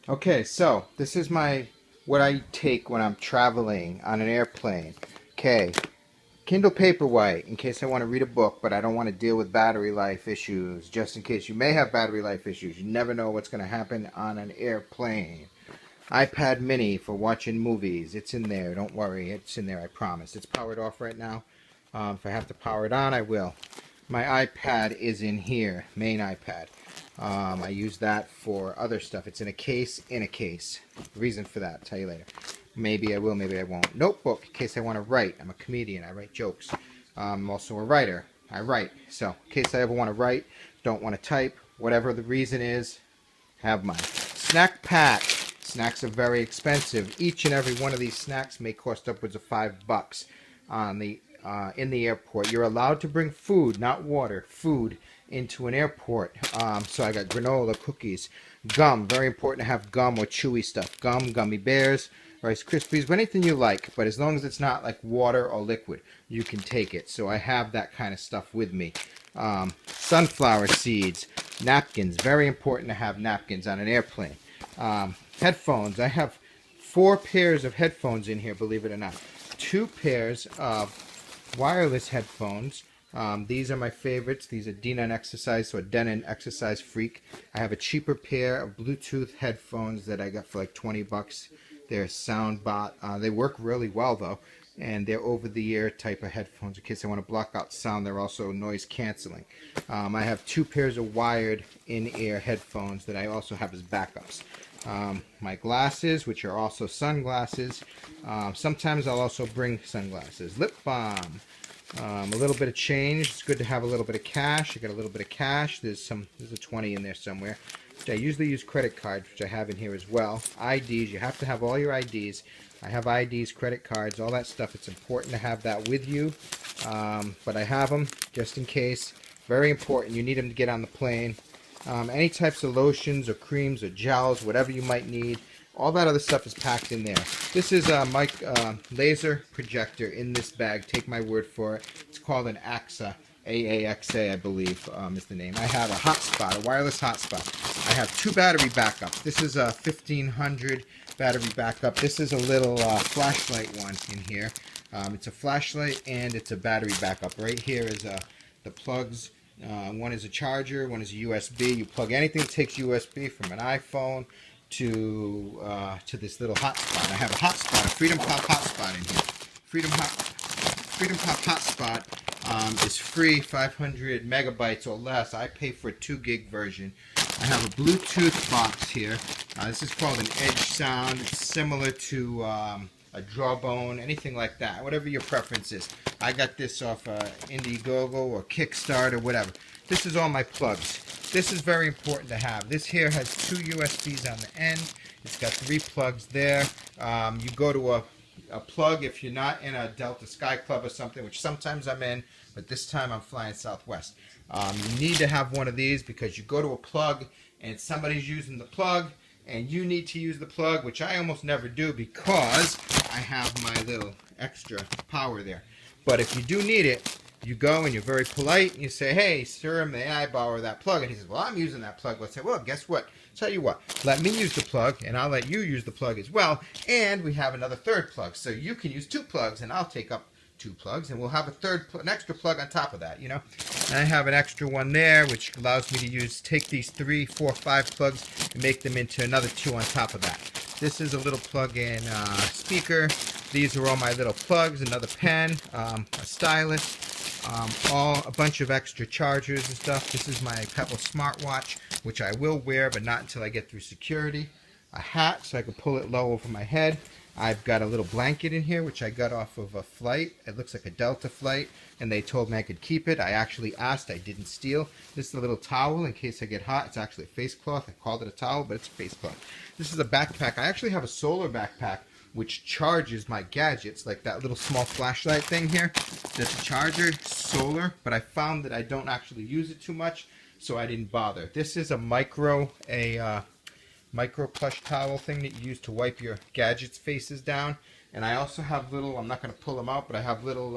Okay, so this is what I take when I'm traveling on an airplane. Okay, Kindle Paperwhite in case I want to read a book, but I don't want to deal with battery life issues. Just in case you may have battery life issues, you never know what's going to happen on an airplane. iPad Mini for watching movies. It's in there. Don't worry, it's in there. I promise. It's powered off right now. If I have to power it on, I will. My iPad is in here, main iPad. I use that for other stuff. It's in a case, The reason for that, I'll tell you later. Maybe I will, maybe I won't. Notebook, in case I want to write. I'm a comedian, I write jokes. I'm also a writer. I write. So, in case I ever want to write, don't want to type, whatever the reason is, have mine. Snack pack. Snacks are very expensive. Each and every one of these snacks may cost upwards of $5 on the in the airport. You're allowed to bring food, not water, food into an airport. So I got granola, cookies, gum. Very important to have gum or chewy stuff. Gum, gummy bears, Rice Krispies, anything you like. But as long as it's not like water or liquid, you can take it. So I have that kind of stuff with me. Sunflower seeds, napkins. Very important to have napkins on an airplane. Headphones. I have 4 pairs of headphones in here, believe it or not. 2 pairs of wireless headphones. These are my favorites. These are Denon Exercise, so a Denon Exercise Freak. I have a cheaper pair of Bluetooth headphones that I got for like $20. They're SoundBot. They work really well though, and they're over-the-ear type of headphones in case I want to block out sound. They're also noise canceling. I have 2 pairs of wired in-ear headphones that I also have as backups. My glasses, which are also sunglasses. Sometimes I'll also bring sunglasses. Lip balm. A little bit of change. It's good to have a little bit of cash. I got a little bit of cash. There's a 20 in there somewhere. I usually use credit cards, which I have in here as well. IDs. You have to have all your IDs. I have IDs, credit cards, all that stuff. It's important to have that with you. But I have them just in case. Very important. You need them to get on the plane. Any types of lotions or creams or gels, whatever you might need. All that other stuff is packed in there. This is a laser projector in this bag. Take my word for it. It's called an AXA. AAXA, I believe, is the name. I have a hotspot, a wireless hotspot. I have 2 battery backups. This is a 1500 battery backup. This is a little flashlight one in here. It's a flashlight and it's a battery backup. Right here is the plugs. One is a charger, one is a USB. You plug anything that takes USB from an iPhone to this little hotspot. I have a hotspot, a Freedom Pop hotspot in here. Freedom Pop hotspot is free, 500 megabytes or less. I pay for a 2 gig version. I have a Bluetooth box here. This is called an Edge Sound. It's similar to a Jawbone, anything like that, whatever your preference is. I got this off Indiegogo or Kickstarter, whatever. This is all my plugs. This is very important to have. This here has 2 USBs on the end. It's got 3 plugs there. You go to a plug if you're not in a Delta Sky Club or something, which sometimes I'm in, but this time I'm flying Southwest. You need to have one of these because you go to a plug and somebody's using the plug and you need to use the plug, which I almost never do because I have my little extra power there. But if you do need it, you go and you're very polite and you say, hey, sir, may I borrow that plug? And he says, well, I'm using that plug. Let's say, well, guess what? Tell you what, let me use the plug and I'll let you use the plug as well. And we have another 3rd plug. So you can use 2 plugs and I'll take up 2 plugs and we'll have an extra plug on top of that, you know. And I have an extra one there, which allows me to take these 3, 4, 5 plugs and make them into another 2 on top of that. This is a little plug-in speaker. These are all my little plugs, another pen, a stylus, a bunch of extra chargers and stuff. This is my Pebble smartwatch, which I will wear, but not until I get through security. A hat, so I can pull it low over my head. I've got a little blanket in here, which I got off of a flight. It looks like a Delta flight, and they told me I could keep it. I actually asked. I didn't steal. This is a little towel in case I get hot. It's actually a face cloth. I called it a towel, but it's a face cloth. This is a backpack. I actually have a solar backpack, which charges my gadgets, like that little small flashlight thing here. That's a charger, solar, but I found that I don't actually use it too much, so I didn't bother. This is a micro plush towel thing that you use to wipe your gadgets faces down. And I also have little, I'm not going to pull them out, but I have little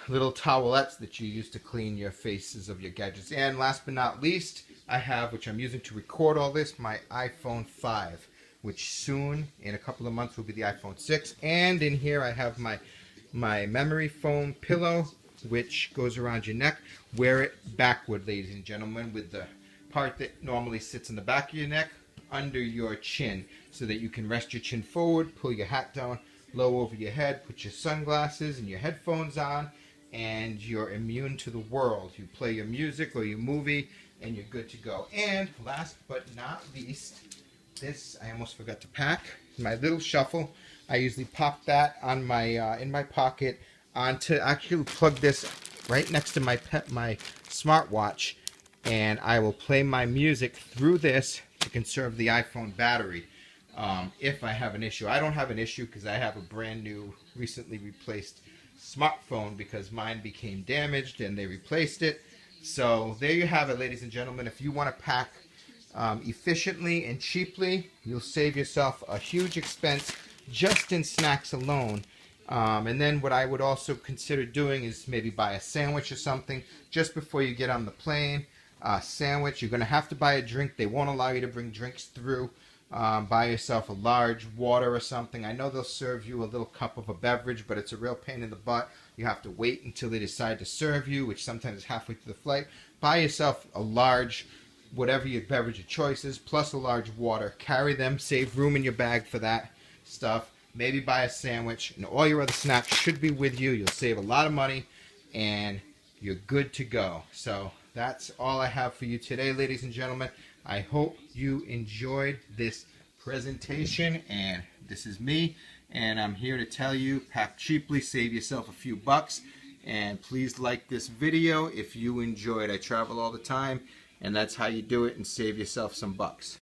towelettes that you use to clean your faces of your gadgets. And last but not least, I have, which I'm using to record all this, my iPhone 5, which soon, in a couple of months, will be the iPhone 6. And in here I have my memory foam pillow, which goes around your neck. Wear it backward, ladies and gentlemen, with the part that normally sits in the back of your neck under your chin, so that you can rest your chin forward, pull your hat down low over your head, put your sunglasses and your headphones on, and you're immune to the world. You play your music or your movie and you're good to go. And last but not least, this I almost forgot to pack, my little shuffle. I usually pop that on my in my pocket onto, actually plug this right next to my smartwatch, and I will play my music through this to conserve the iPhone battery if I have an issue. I don't have an issue because I have a brand new, recently replaced smartphone because mine became damaged and they replaced it. So there you have it, ladies and gentlemen. If you want to pack efficiently and cheaply, you'll save yourself a huge expense just in snacks alone. And then what I would also consider doing is maybe buy a sandwich or something just before you get on the plane. Sandwich, you're going to have to buy a drink. They won't allow you to bring drinks through. Buy yourself a large water or something. I know they'll serve you a little cup of a beverage, but it's a real pain in the butt. You have to wait until they decide to serve you, which sometimes is halfway through the flight. Buy yourself a large, whatever your beverage of choice is, plus a large water. Carry them, save room in your bag for that stuff. Maybe buy a sandwich, and all your other snacks should be with you. You'll save a lot of money, and you're good to go. So that's all I have for you today, ladies and gentlemen. I hope you enjoyed this presentation, and this is me, and I'm here to tell you, pack cheaply, save yourself a few bucks, and please like this video if you enjoyed. I travel all the time, and that's how you do it and save yourself some bucks.